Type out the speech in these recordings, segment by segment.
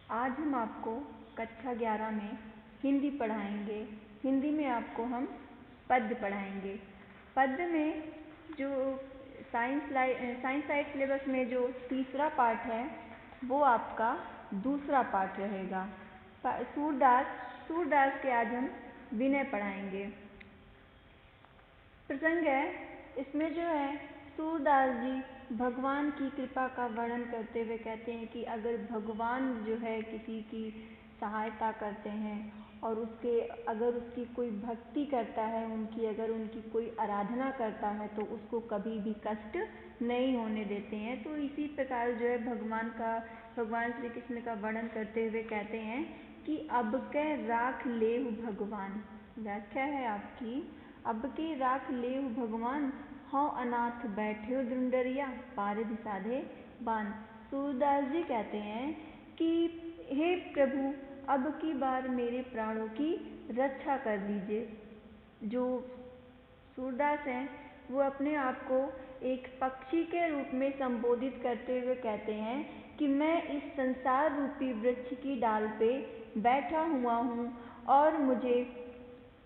आज हम आपको कक्षा 11 में हिंदी पढ़ाएंगे। हिंदी में आपको हम पद्य पढ़ाएंगे। पद्य में जो साइंस साइड सिलेबस में जो तीसरा पाठ है वो आपका दूसरा पाठ रहेगा। सूरदास के आज हम विनय पढ़ाएंगे। प्रसंग है, इसमें जो है सूरदास जी भगवान की कृपा का वर्णन करते हुए कहते हैं कि अगर भगवान जो है किसी की सहायता करते हैं और अगर उसकी कोई भक्ति करता है, अगर उनकी कोई आराधना करता है तो उसको कभी भी कष्ट नहीं होने देते हैं। तो इसी प्रकार जो है भगवान श्री कृष्ण का वर्णन करते हुए कहते हैं कि अब के राख लेहु भगवान। व्याख्या है आपकी, अब के राख लेहु भगवान, हौ अनाथ बैठे दुंडरिया पारिधि साधे बान। सूरदास जी कहते हैं कि हे प्रभु, अब की बार मेरे प्राणों की रक्षा कर लीजिए। जो सूरदास हैं वो अपने आप को एक पक्षी के रूप में संबोधित करते हुए कहते हैं कि मैं इस संसार रूपी वृक्ष की डाल पे बैठा हुआ हूँ और मुझे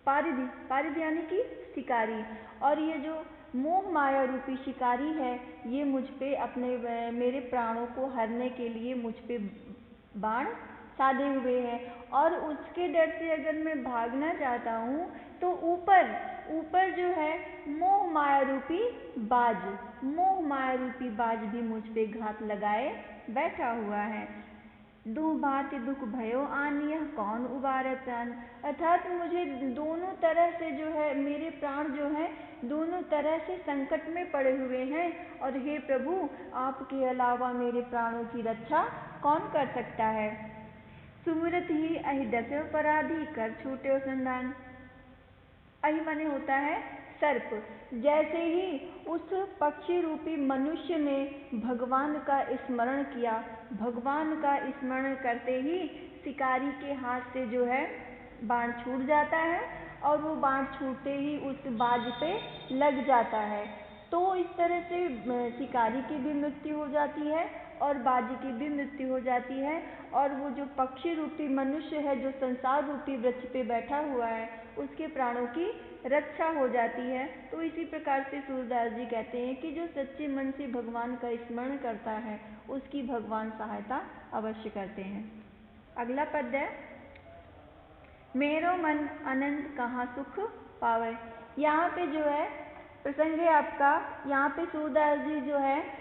पारिधि यानी कि शिकारी, और ये जो मोह माया रूपी शिकारी है ये मुझ पे मेरे प्राणों को हरने के लिए मुझ पे बाण साधे हुए हैं, और उसके डर से अगर मैं भागना चाहता हूँ तो ऊपर जो है मोह माया रूपी बाज भी मुझ पे घात लगाए बैठा हुआ है। दो भांति दुख भयो आनिया कौन उबारे प्राण। अर्थात मुझे दोनों तरह से जो है मेरे प्राण जो है दोनों तरह से संकट में पड़े हुए हैं, और हे प्रभु, आपके अलावा मेरे प्राणों की रक्षा कौन कर सकता है। सुमिरत ही अहि दसो पराधी कर छूटे संधान। अहि माने होता है सर्प। जैसे ही उस पक्षी रूपी मनुष्य ने भगवान का स्मरण किया, भगवान का स्मरण करते ही शिकारी के हाथ से जो है बाण छूट जाता है, और वो बाण छूटते ही उस बाज पे लग जाता है। तो इस तरह से शिकारी की भी मृत्यु हो जाती है और बाज की भी मृत्यु हो जाती है, और वो जो पक्षी रूपी मनुष्य है जो संसार रूपी वृक्ष पे बैठा हुआ है उसके प्राणों की रक्षा हो जाती है। तो इसी प्रकार से सूरदास जी कहते हैं कि जो सच्चे मन से भगवान का स्मरण करता है उसकी भगवान सहायता अवश्य करते हैं। अगला पद है, मेरो मन अनंत कहाँ सुख पावे। यहाँ पे जो है प्रसंग है आपका, यहाँ पे सूरदास जी जो है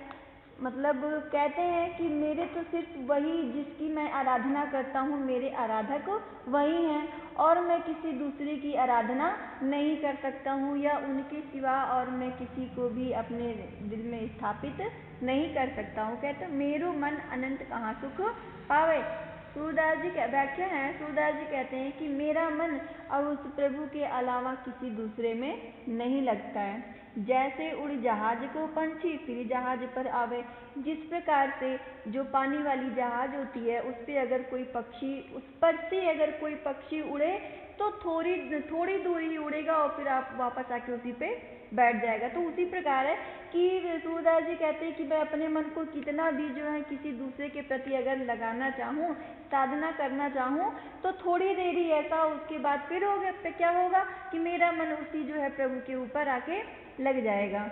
मतलब कहते हैं कि मेरे तो सिर्फ वही जिसकी मैं आराधना करता हूँ, मेरे आराधक वही हैं, और मैं किसी दूसरे की आराधना नहीं कर सकता हूँ या उनके सिवा और मैं किसी को भी अपने दिल में स्थापित नहीं कर सकता हूँ। कहते मेरो मन अनंत कहाँ सुख पावे। सूरदास जी व्याख्या है, सूरदास जी कहते हैं कि मेरा मन और उस प्रभु के अलावा किसी दूसरे में नहीं लगता है। जैसे उड़ जहाज को पंछी फिर जहाज पर आवे। जिस प्रकार से जो पानी वाली जहाज होती है उस पर अगर कोई पक्षी, उस पर से अगर कोई पक्षी उड़े तो थोड़ी दूर ही उड़ेगा और फिर आप वापस आके उसी पे बैठ जाएगा। तो उसी प्रकार है कि सूरदास जी कहते हैं कि मैं अपने मन को कितना भी जो है किसी दूसरे के प्रति अगर लगाना चाहूँ, साधना करना चाहूँ, तो थोड़ी देर ही ऐसा, उसके बाद फिर क्या होगा कि मेरा मन उसी जो है प्रभु के ऊपर आके लग जाएगा।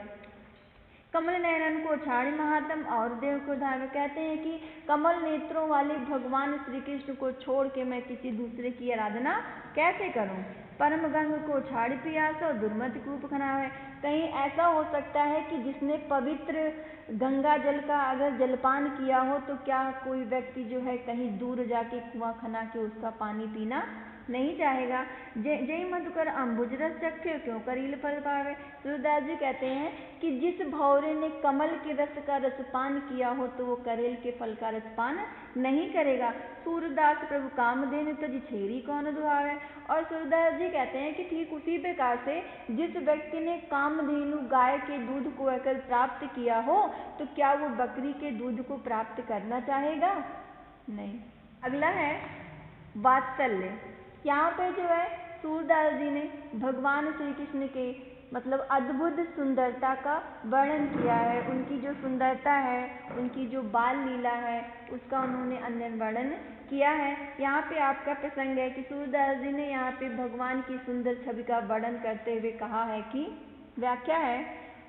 कमल नयनन को छाड़ी महात्म और देव को धावे। कहते हैं कि कमल नेत्रों वाले भगवान श्री कृष्ण को छोड़ के मैं किसी दूसरे की आराधना कैसे करूं। परम गंग को छाड़ी पियासो दुर्मति कूप खनावे। कहीं ऐसा हो सकता है कि जिसने पवित्र गंगा जल का अगर जलपान किया हो तो क्या कोई व्यक्ति जो है कहीं दूर जाके कुआं खना के उसका पानी पीना नहीं चाहेगा। जय मधुकर अम्बुज रस चखे क्यों करील फल पावे। सूरदास जी कहते हैं कि जिस भौरे ने कमल के रस का रसपान किया हो तो वो करेल के फल का रसपान नहीं करेगा। सूरदास प्रभु कामधेनु तज छेरी कौन दुहावे। और सूरदास जी कहते हैं कि ठीक उसी प्रकार से जिस व्यक्ति ने कामधेनु गाय के दूध को अगर प्राप्त किया हो तो क्या वो बकरी के दूध को प्राप्त करना चाहेगा? नहीं। अगला है वात्सल्य। यहाँ पे जो है सूरदास जी ने भगवान श्री कृष्ण के मतलब अद्भुत सुंदरता का वर्णन किया है। उनकी जो सुंदरता है, उनकी जो बाल लीला है, उसका उन्होंने अन्य वर्णन किया है। यहाँ पे आपका प्रसंग है कि सूरदास जी ने यहाँ पे भगवान की सुंदर छवि का वर्णन करते हुए कहा है कि व्याख्या है,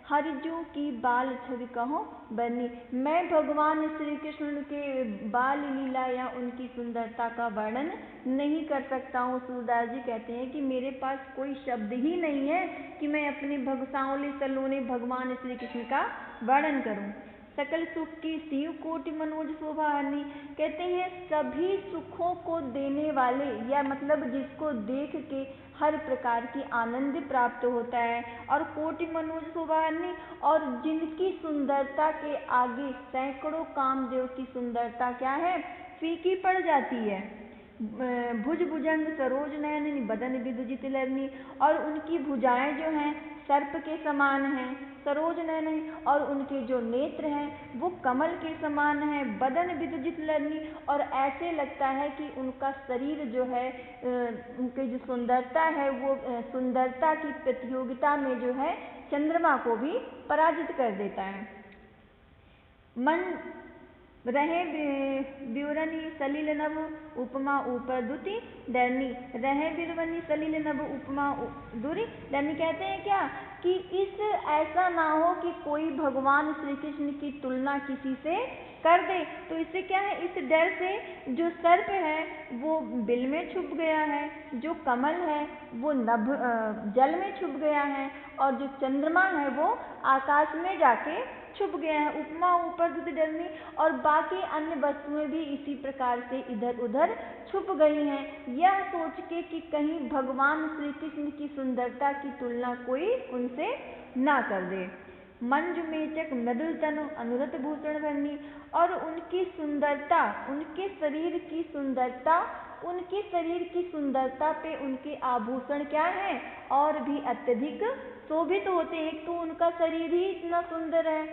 हरिजू की बाल छवि कहो बनी। मैं भगवान श्री कृष्ण के बाल लीला या उनकी सुंदरता का वर्णन नहीं कर सकता हूँ। सूरदास जी कहते हैं कि मेरे पास कोई शब्द ही नहीं है कि मैं अपने सांवले सलोने भगवान श्री कृष्ण का वर्णन करूँ। सकल सुख की शिव कोटि मनोज शोभा हरनी। कहते हैं सभी सुखों को देने वाले, या मतलब जिसको देख के हर प्रकार की आनंद प्राप्त होता है, और कोटि मनोज शोभा हरनी, और जिनकी सुंदरता के आगे सैकड़ों कामदेव की सुंदरता क्या है, फीकी पड़ जाती है। भुज भुजंग सरोज नयन बदन विदुजित लरनी, और उनकी भुजाएं जो हैं सर्प के समान हैं, सरोज नयन, और उनके जो नेत्र हैं वो कमल के समान हैं, बदन विदुजित लरनी, और ऐसे लगता है कि उनका शरीर जो है, उनकी जो सुंदरता है वो सुंदरता की प्रतियोगिता में जो है चंद्रमा को भी पराजित कर देता है। मन रहे ब्यूरनी सलिल नभ उपमा ऊपर दुति डरनी। रहे बिरवनी सलिल नभ उपमा दुरी डरनी। कहते हैं क्या कि इस ऐसा ना हो कि कोई भगवान श्री कृष्ण की तुलना किसी से कर दे। तो इससे क्या है, इस डर से जो सर्प है वो बिल में छुप गया है, जो कमल है वो नभ जल में छुप गया है, और जो चंद्रमा है वो आकाश में जाके छुप गया है। उपमा ऊपर दुति डरनी, और बाकी अन्य वस्तुएं भी इसी प्रकार से इधर उधर छुप गई हैं, यह सोच के कि कहीं भगवान श्री कृष्ण की सुंदरता की तुलना कोई उनसे ना कर दे। मंजु मेचक मृदुल तनु अनुरत भूषण भरनी, और उनकी सुंदरता, उनके शरीर की सुंदरता, उनके शरीर की सुंदरता पे उनके आभूषण क्या हैं, और भी अत्यधिक शोभित होते हैं। तो उनका शरीर ही इतना सुंदर है,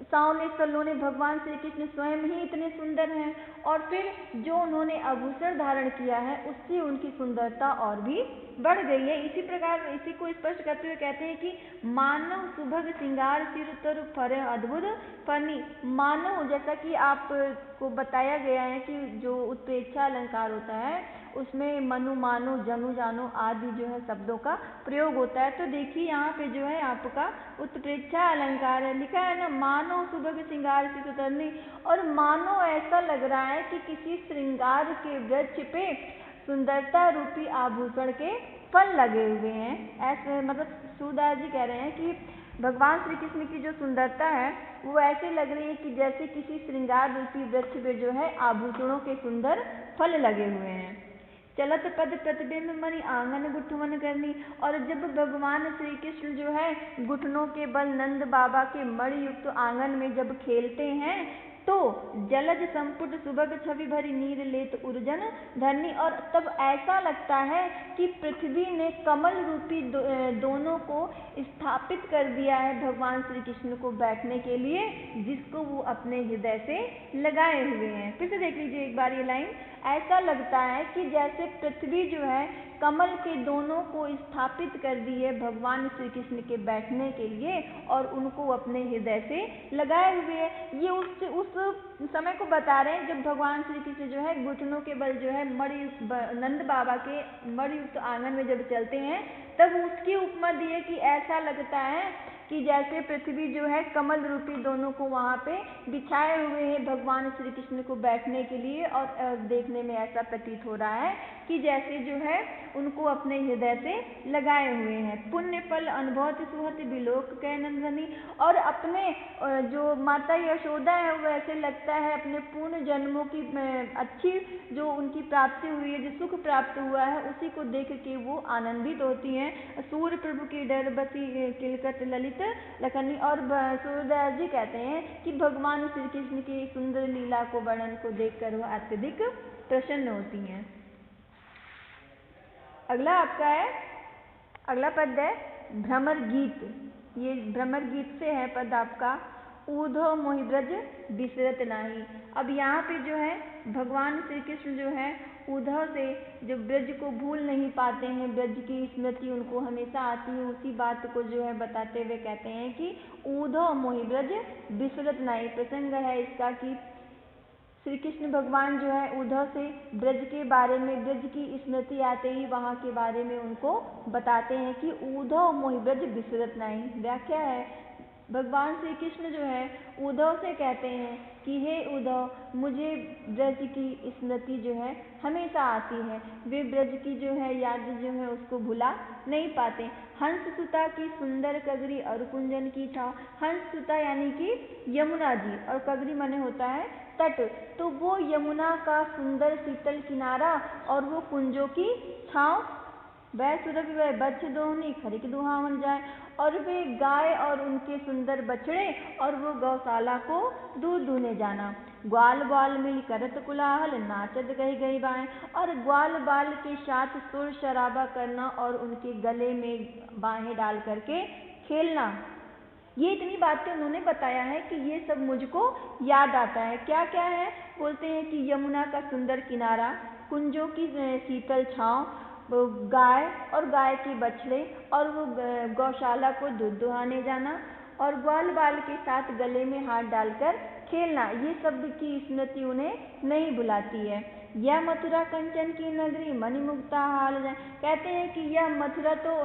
सांवले सलोने भगवान श्री कृष्ण स्वयं ही इतने सुंदर हैं, और फिर जो उन्होंने आभूषण धारण किया है उससे उनकी सुंदरता और भी बढ़ गई है। इसी प्रकार इसी को स्पष्ट करते हुए कहते हैं कि मानव सुभग श्रृंगार सिर तर फर अद्भुत फनी। मानव, जैसा कि आपको बताया गया है कि जो उत्प्रेक्षा अलंकार होता है उसमें मनु मानो जनु जानो आदि जो है शब्दों का प्रयोग होता है। तो देखिए यहाँ पे जो है आपका उत्प्रेक्षा अलंकार है, लिखा है ना, मानो सुभग श्रृंगार से उतरनी, और मानो ऐसा लग रहा है कि किसी श्रृंगार के वृक्ष पे सुंदरता रूपी आभूषण के फल लगे हुए हैं। ऐसे मतलब सूरदास जी कह रहे हैं कि भगवान श्री कृष्ण की जो सुंदरता है वो ऐसे लग रही है कि जैसे किसी श्रृंगार रूपी वृक्ष पे जो है आभूषणों के सुंदर फल लगे हुए हैं। चलत पद प्रतिबिंब मणि आंगन गुठवन करनी, और जब भगवान श्री कृष्ण जो है घुटनों के बल नंद बाबा के मणि युक्त आंगन में जब खेलते हैं तो जलज संपुट सुभग छवि भरी नीर लेत उर्जन धरनी, और तब ऐसा लगता है कि पृथ्वी ने कमल रूपी दोनों को स्थापित कर दिया है भगवान श्री कृष्ण को बैठने के लिए, जिसको वो अपने हृदय से लगाए हुए हैं। फिर से देख लीजिए एक बार ये लाइन, ऐसा लगता है कि जैसे पृथ्वी जो है कमल के दोनों को स्थापित कर दी है भगवान श्री कृष्ण के बैठने के लिए, और उनको अपने हृदय से लगाए हुए है। ये उस समय को बता रहे हैं जब भगवान श्री कृष्ण जो है घुटनों के बल जो है नंद बाबा के मणियुक्त आंगन में जब चलते हैं, तब उसकी उपमा दी है कि ऐसा लगता है कि जैसे पृथ्वी जो है कमल रूपी दोनों को वहाँ पे बिछाए हुए हैं भगवान श्री कृष्ण को बैठने के लिए, और देखने में ऐसा प्रतीत हो रहा है कि जैसे जो है उनको अपने हृदय से लगाए हुए हैं। पुण्य फल अनुभवत सुहत बिलोक कै नंदनी, और अपने जो माता यशोदा है वो ऐसे लगता है अपने पूर्ण जन्मों की अच्छी जो उनकी प्राप्ति हुई है, जो सुख प्राप्त हुआ है उसी को देख के वो आनंदित होती हैं। सूर्य प्रभु की डरबती किलकत ललित लखनी, और सूरदास जी कहते हैं कि भगवान श्री कृष्ण की सुंदर लीला को वर्णन को देखकर वह अत्यधिक प्रसन्न होती हैं। अगला आपका है, अगला पद है भ्रमर गीत। ये भ्रमर गीत से है पद आपका, ऊधो मोहि ब्रज बिसरत नाही। अब यहाँ पे जो है भगवान श्री कृष्ण जो है उद्धव से जो ब्रज को भूल नहीं पाते हैं, ब्रज की स्मृति उनको हमेशा आती है, उसी बात को जो है बताते हुए कहते हैं कि ऊधो मोहि ब्रज बिसरत नाही। प्रसंग है इसका कि श्री कृष्ण भगवान जो है उद्धव से ब्रज के बारे में, ब्रज की स्मृति आते ही वहाँ के बारे में उनको बताते हैं कि ऊधव मोहि ब्रज बिसरत नाही। व्याख्या है, भगवान श्री कृष्ण जो है उद्धव से कहते हैं कि हे उद्धव, मुझे ब्रज की स्मृति जो है हमेशा आती है, वे ब्रज की जो है याद जो है उसको भुला नहीं पाते। हंस सुता की सुंदर कगरी और कुंजन की छाव। हंस सुता यानी कि यमुना जी, और कगरी माने होता है तट, तो वो यमुना का सुंदर शीतल किनारा और वो कुंजों की छाव, वह सुरभ वह बच्छ दोहनी खरिक दुहावन जाए, और वे गाय और उनके सुंदर बछड़े और वो गौशाला को दूध दूहने जाना। ग्वाल बाल मिल करत कुलाहल नाचत गई गई बाएं, और ग्वाल बाल के साथ सुर शराबा करना और उनके गले में बाहें डाल करके खेलना। ये इतनी बातें उन्होंने बताया है कि ये सब मुझको याद आता है। क्या क्या है? बोलते हैं कि यमुना का सुंदर किनारा, कुंजों की शीतल छाँव, गाय और गाय के बछड़े और वो गौशाला को दूध दुहाने जाना, और ग्वाल बाल के साथ गले में हाथ डालकर खेलना, ये सब की स्मृति उन्हें नहीं भुलाती है। यह मथुरा कंचन की नगरी मणि मुक्ताहार जाए। कहते हैं कि यह मथुरा तो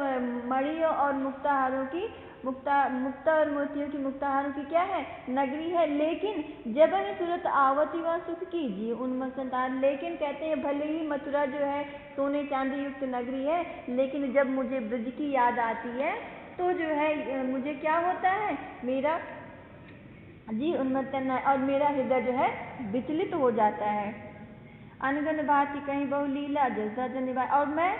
मणियों और मुक्ताहारों की मुक्ता और मोतियों की मुक्ताहारों की क्या है? नगरी है। लेकिन जब ही सूरत आवती वह सुख की जी उन्मत्त संतान। लेकिन कहते हैं भले ही मथुरा जो है सोने चांदी युक्त नगरी है, लेकिन जब मुझे ब्रज की याद आती है तो जो है मुझे क्या होता है, मेरा जी उन्मत्त और मेरा हृदय जो है विचलित हो जाता है। अनगन भांति कहीं बहु लीला जैसा जनिवाय, और मैं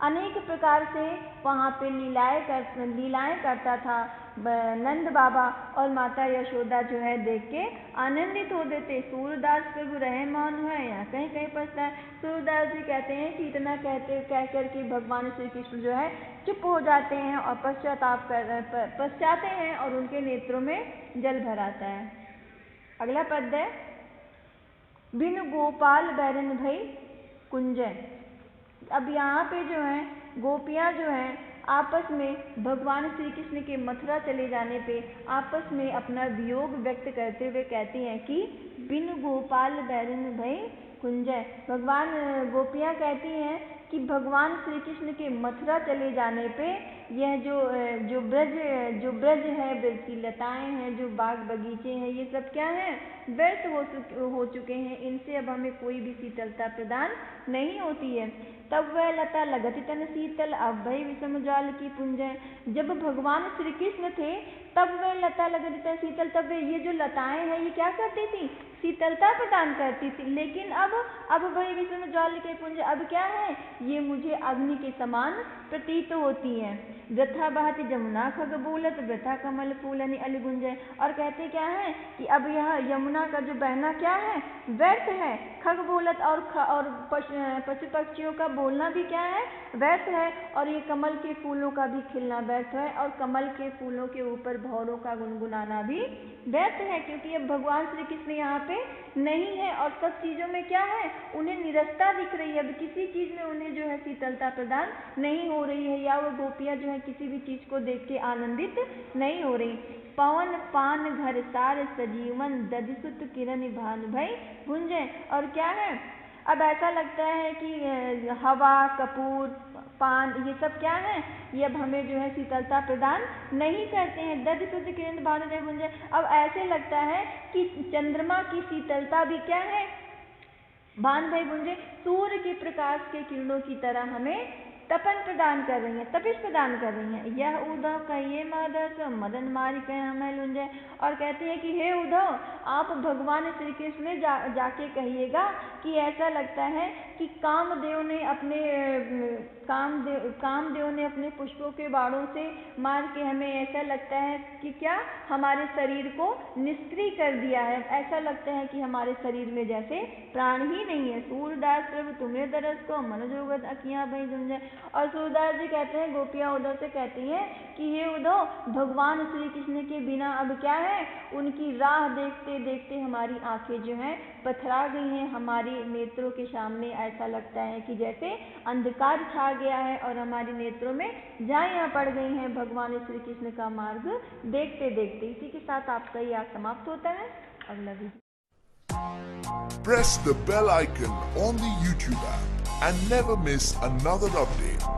अनेक प्रकार से वहाँ पे लीलाएं करता था। नंद बाबा और माता यशोदा जो है देख के आनंदित हो देते। सूरदास प्रभु रहे मौन है, यहाँ कहीं कहीं पछताए। सूरदास जी कहते हैं कि इतना कह कर के भगवान श्री कृष्ण जो है चुप हो जाते हैं और पश्चाते हैं और उनके नेत्रों में जल भर आता है। अगला पद है, बिनु गोपाल बैरन भई कुंजय। अब यहाँ पे जो है गोपियाँ जो हैं आपस में भगवान श्री कृष्ण के मथुरा चले जाने पे आपस में अपना वियोग व्यक्त करते हुए कहती हैं कि बिनु गोपाल बैरन भई कुंजय। भगवान गोपियाँ कहती हैं कि भगवान श्री कृष्ण के मथुरा चले जाने पे यह जो ब्रज है, ब्रज की लताएं हैं, जो बाग बगीचे हैं, ये सब क्या हैं? व्यर्थ हो चुके हैं। इनसे अब हमें कोई भी शीतलता प्रदान नहीं होती है। तब वह लता लगति तन शीतल, अब भई विषम जाल की पुंजय। जब भगवान श्री कृष्ण थे तब वह लता लगति तन शीतल, तब ये जो लताएं हैं ये क्या करती थी? शीतलता प्रदान करती थी। लेकिन अब भई विषम ज्वाल के पुंज, अब क्या है? ये मुझे अग्नि के समान प्रतीत होती हैं। वृथा बहति जमुना खग बोलत, वृथा कमल फूलनि अलि गुंजय। और कहते क्या है कि अब यह यमुना का जो बहना क्या है? व्यर्थ है। खग बोलत और पशु पक्षियों का बोलना भी क्या है? व्यर्थ है। और ये कमल के फूलों का भी खिलना व्यर्थ है, और कमल के फूलों के ऊपर भौरों का गुनगुनाना भी व्यर्थ है, क्योंकि अब भगवान श्री कृष्ण यहाँ पे नहीं है और सब चीज़ों में क्या है? उन्हें निरस्ता दिख रही है। अब किसी चीज़ में उन्हें जो है शीतलता प्रदान नहीं हो रही है, या वो गोपियाँ जो है किसी भी चीज़ को देख के आनंदित नहीं हो रही। पवन पान घर सार सजीवन, दधिसुत किरण भानु भई भुंजय। और क्या है? अब ऐसा लगता है कि हवा, कपूर, पान, ये सब क्या है? ये अब हमें जो है शीतलता प्रदान नहीं करते हैं। दधिसुत किरण भानु भई भुंजय। अब ऐसे लगता है कि चंद्रमा की शीतलता भी क्या है? भानु भई भुंजय, सूर्य के प्रकाश के किरणों की तरह हमें तपन प्रदान कर रही हैं, तपिश प्रदान कर रही हैं। यह उद्धव कहिए मादस, मदन मारी कह हमें लुंजय। और कहते हैं कि हे उद्धव, आप भगवान श्री कृष्ण में जाके कहिएगा कि ऐसा लगता है कि कामदेव ने अपने पुष्पों के बाणों से मार के हमें ऐसा लगता है कि क्या? हमारे शरीर को निष्क्रिय कर दिया है। ऐसा लगता है कि हमारे शरीर में जैसे प्राण ही नहीं है। सूरदास प्रभु तुम्हें दरस को मनोजोगत अखियाँ भई झुंझय। और सूरदास जी कहते हैं, गोपियाँ उद्धव से कहती हैं कि हे उद्धव, भगवान श्री कृष्ण के बिना अब क्या है, उनकी राह देखते देखते हमारी आंखें जो हैं पथरा गई हैं, हमारे नेत्रों के सामने ऐसा लगता है कि जैसे अंधकार छा गया है और हमारे नेत्रों में झाइयाँ पड़ गई हैं भगवान श्री कृष्ण का मार्ग देखते देखते। इसी के साथ आपका ये आज समाप्त होता है। अगला video Press the bell icon on the YouTube app and never miss another update.